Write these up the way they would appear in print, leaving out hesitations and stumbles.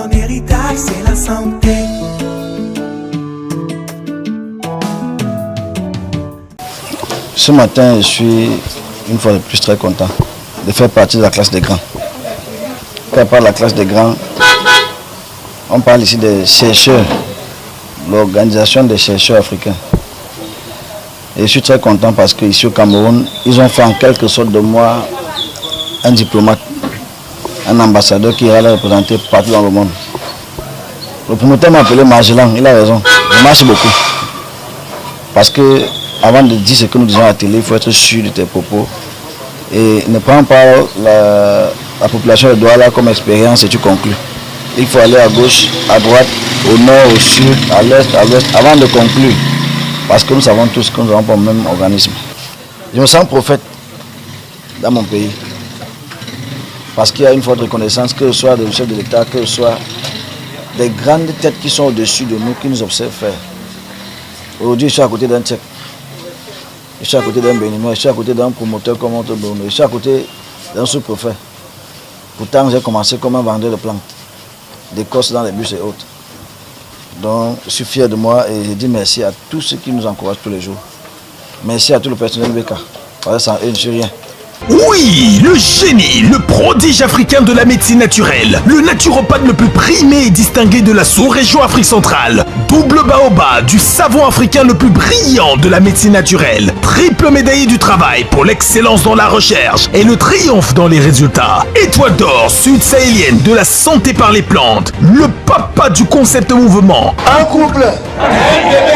Ton héritage, c'est la santé. Ce matin, je suis une fois de plus très content de faire partie de la classe des grands. Quand on parle de la classe des grands, on parle ici des chercheurs, l'organisation des chercheurs africains. Et je suis très content parce qu'ici au Cameroun, ils ont fait en quelque sorte de moi un diplomate, un ambassadeur qui ira les représenter partout dans le monde. Le promoteur m'a appelé Magellan, il a raison, je marche beaucoup. Parce que avant de dire ce que nous disons à la télé, il faut être sûr de tes propos. Et ne prends pas la population de Douala comme expérience et tu conclus. Il faut aller à gauche, à droite, au nord, au sud, à l'est, à l'ouest, avant de conclure. Parce que nous savons tous que nous n'avons pas le même organisme. Je me sens prophète dans mon pays. Parce qu'il y a une forte reconnaissance, que ce soit des chefs de l'État, que ce soit des grandes têtes qui sont au-dessus de nous, qui nous observent faire. Aujourd'hui, je suis à côté d'un Tchèque. Je suis à côté d'un Béninois, je suis à côté d'un promoteur comme Otto Bruno, je suis à côté d'un sous-préfet. Pourtant, j'ai commencé comme un vendeur de plantes, d'écorce dans les bus et autres. Donc, je suis fier de moi et je dis merci à tous ceux qui nous encouragent tous les jours. Merci à tout le personnel BK. Parce que sans eux, je ne suis rien. Oui, le génie, le prodige africain de la médecine naturelle, le naturopathe le plus primé et distingué de la sous-région Afrique centrale, double baobab du savon africain le plus brillant de la médecine naturelle, triple médaillé du travail pour l'excellence dans la recherche et le triomphe dans les résultats, étoile d'or sud-sahélienne de la santé par les plantes, le papa du concept mouvement. Un couple, un bébé.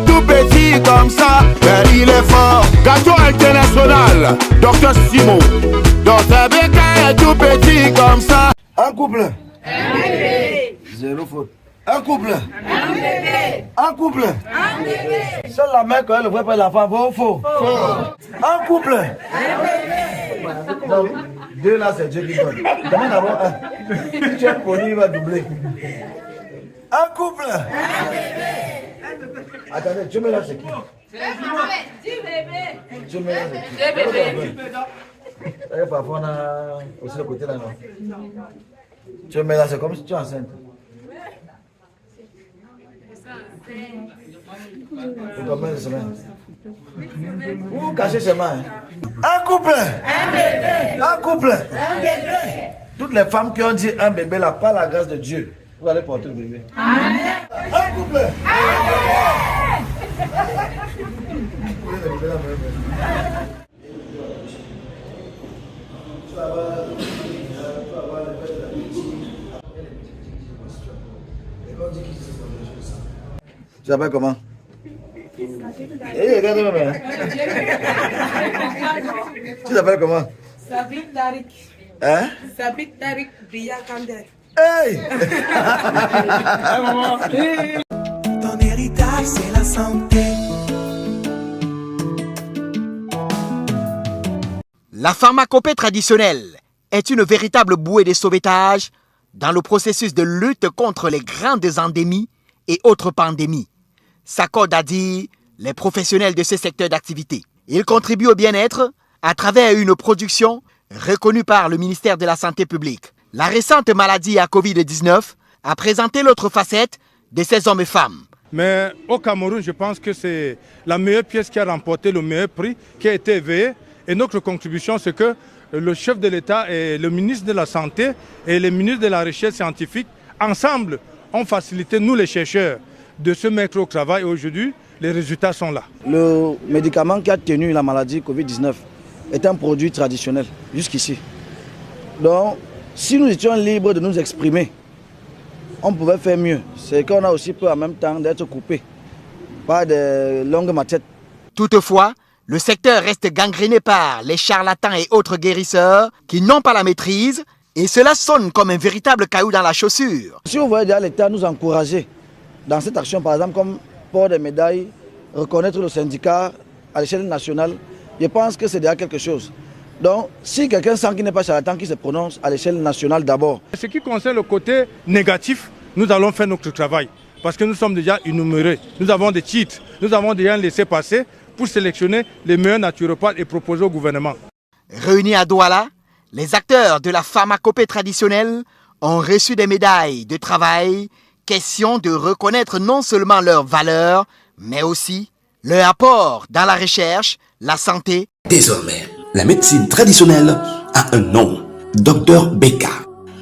Tout petit comme ça, mais il est fort. Gâteau international, Docteur Simo. Docteur Beka est tout petit comme ça. Un couple, un bébé. Zéro faute. Un couple, un bébé. Un couple, un bébé. Seule la mère quand elle voit pas l'enfant, faux. Un couple, un bébé. Donc, deux là, c'est Dieu qui donne. Demande d'abord un. Tu es poli, il va doubler. Un couple, un bébé. Attendez, tu me là c'est qui? Du bébé. Tu me là c'est qui? Bébé. Parfois on a aussi le côté là non. Tu me là c'est comme si tu es enceinte. Pour combien de semaines? Vous cachez ses mains. Un couple, un bébé. Un couple, un bébé. Toutes les femmes qui ont dit un bébé là, par la grâce de Dieu, vous allez porter le bébé. Amen. Un couple, un bébé. Tu t'appelles comment? Regarde-moi bien. Tu t'appelles comment? Sabine Tarik. Hein? Sabine Tarik Bria Kander. Hey! Ton héritage, c'est la santé. La pharmacopée traditionnelle est une véritable bouée de sauvetage dans le processus de lutte contre les grandes endémies et autres pandémies, s'accordent à dire les professionnels de ce secteur d'activité. Ils contribuent au bien-être à travers une production reconnue par le ministère de la Santé publique. La récente maladie à Covid-19 a présenté l'autre facette de ces hommes et femmes. Mais au Cameroun, je pense que c'est la meilleure pièce qui a remporté le meilleur prix, qui a été éveillée. Et notre contribution, c'est que le chef de l'État et le ministre de la Santé et le ministre de la Recherche scientifique, ensemble, ont facilité, nous les chercheurs, de se mettre au travail. Aujourd'hui, les résultats sont là. Le médicament qui a tenu la maladie Covid-19 est un produit traditionnel, jusqu'ici. Donc, si nous étions libres de nous exprimer, on pouvait faire mieux. C'est qu'on a aussi peur en même temps d'être coupé par des longues machettes. Toutefois, le secteur reste gangréné par les charlatans et autres guérisseurs qui n'ont pas la maîtrise et cela sonne comme un véritable caillou dans la chaussure. Si vous voyez déjà l'État nous encourager dans cette action, par exemple comme port des médailles, reconnaître le syndicat à l'échelle nationale, je pense que c'est déjà quelque chose. Donc, si quelqu'un sent qu'il n'est pas charlatan, qui se prononce à l'échelle nationale d'abord. Ce qui concerne le côté négatif, nous allons faire notre travail parce que nous sommes déjà énumérés. Nous avons des titres, nous avons déjà laissé passer pour sélectionner les meilleurs naturopathes et proposer au gouvernement. Réunis à Douala, les acteurs de la pharmacopée traditionnelle ont reçu des médailles de travail. Question de reconnaître non seulement leur valeur, mais aussi leur apport dans la recherche, la santé. Désormais, la médecine traditionnelle a un nom, Dr Beka.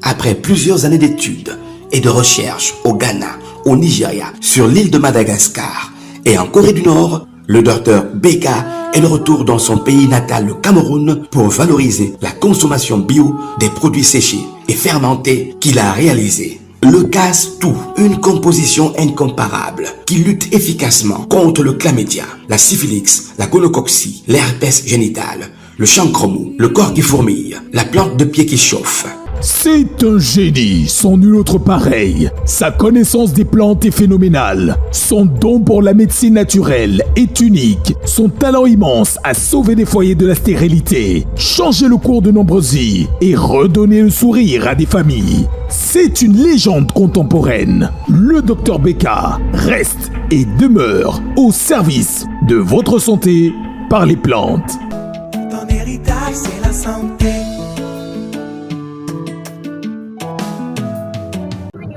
Après plusieurs années d'études et de recherches au Ghana, au Nigeria, sur l'île de Madagascar et en Corée du Nord, le Dr Beka est de retour dans son pays natal, le Cameroun, pour valoriser la consommation bio des produits séchés et fermentés qu'il a réalisés. Le Casse-Tout, une composition incomparable qui lutte efficacement contre le chlamydia, la syphilis, la gonococcie, l'herpès génital, le chancre mou, le corps qui fourmille, la plante de pied qui chauffe. C'est un génie, sans nul autre pareil. Sa connaissance des plantes est phénoménale. Son don pour la médecine naturelle est unique. Son talent immense à sauver des foyers de la stérilité, changer le cours de nombreuses vies et redonner le sourire à des familles. C'est une légende contemporaine. Le Dr Beka reste et demeure au service de votre santé par les plantes. Ton héritage, c'est la santé.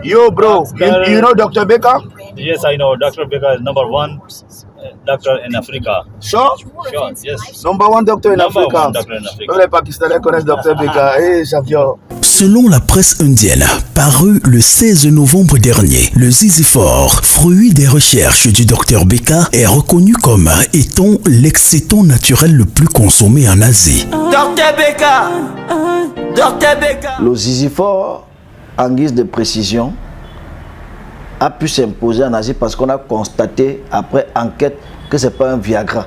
Yo, bro, you know Dr. Beka? Yes, I know. Dr. Beka is number one doctor in Africa. Sure? Sure, yes. Number one doctor in Number Africa. one doctor in Africa. Tous les Pakistanais connaissent Dr. Beka. Hey, champion. Selon la presse indienne, paru le 16 novembre dernier, le Ziziphore, fruit des recherches du Dr Beka, est reconnu comme étant l'excitant naturel le plus consommé en Asie. Dr Beka! Dr Beka! Le Ziziphore, en guise de précision, a pu s'imposer en Asie parce qu'on a constaté après enquête que ce n'est pas un Viagra.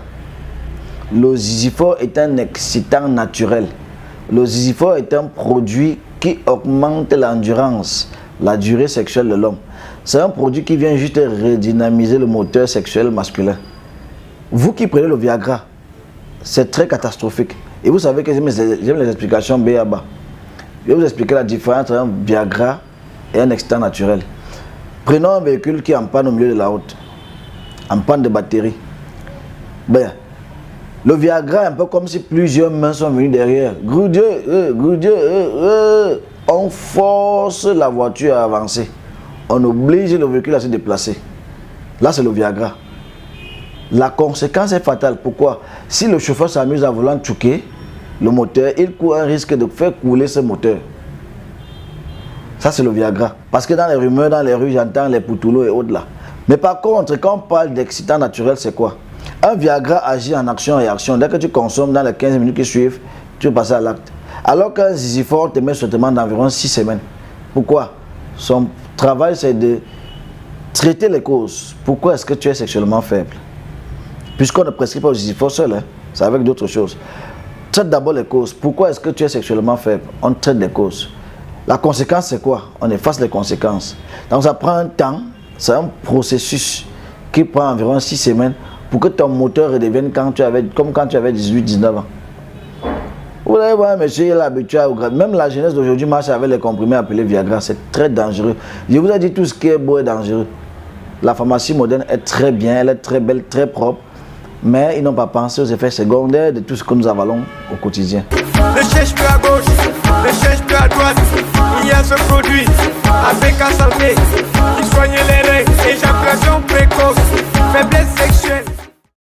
Le Ziziphore est un excitant naturel. Le Ziziphore est un produit qui augmente l'endurance, la durée sexuelle de l'homme. C'est un produit qui vient juste redynamiser le moteur sexuel masculin. Vous qui prenez le Viagra, c'est très catastrophique. Et vous savez que j'aime les explications B.A.B.A. Je vais vous expliquer la différence entre un Viagra et un excitant naturel. Prenons un véhicule qui est en panne au milieu de la route, en panne de batterie. Ben, le Viagra est un peu comme si plusieurs mains sont venues derrière. On force la voiture à avancer. On oblige le véhicule à se déplacer. Là, c'est le Viagra. La conséquence est fatale. Pourquoi? Si le chauffeur s'amuse à vouloir choquer le moteur, il court un risque de faire couler ce moteur. Ça, c'est le Viagra. Parce que dans les rumeurs, dans les rues, j'entends les poutoulos et autres là. Mais par contre, quand on parle d'excitant naturel, c'est quoi? Un Viagra agit en action et réaction. Dès que tu consommes, dans les 15 minutes qui suivent, tu vas passer à l'acte. Alors qu'un Ziziphore te met sur demande d'environ 6 semaines. Pourquoi? Son travail, c'est de traiter les causes. Pourquoi est-ce que tu es sexuellement faible? Puisqu'on ne prescrit pas au Ziziphore seul, hein, c'est avec d'autres choses. Traite d'abord les causes. Pourquoi est-ce que tu es sexuellement faible? On traite les causes. La conséquence, c'est quoi? On efface les conséquences. Donc ça prend un temps, c'est un processus qui prend environ 6 semaines pour que ton moteur redevienne comme quand tu avais 18-19 ans. Vous allez voir, monsieur, il est habitué au grade. Même la jeunesse d'aujourd'hui marche avec les comprimés appelés Viagra. C'est très dangereux. Je vous ai dit, tout ce qui est beau est dangereux. La pharmacie moderne est très bien, elle est très belle, très propre. Mais ils n'ont pas pensé aux effets secondaires de tout ce que nous avalons au quotidien. Ne cherche plus à gauche, ne cherche plus à droite. Il y a ce produit, avec un santé, qui soigne les règles, éjaculation précoce, faiblesse sexuelle.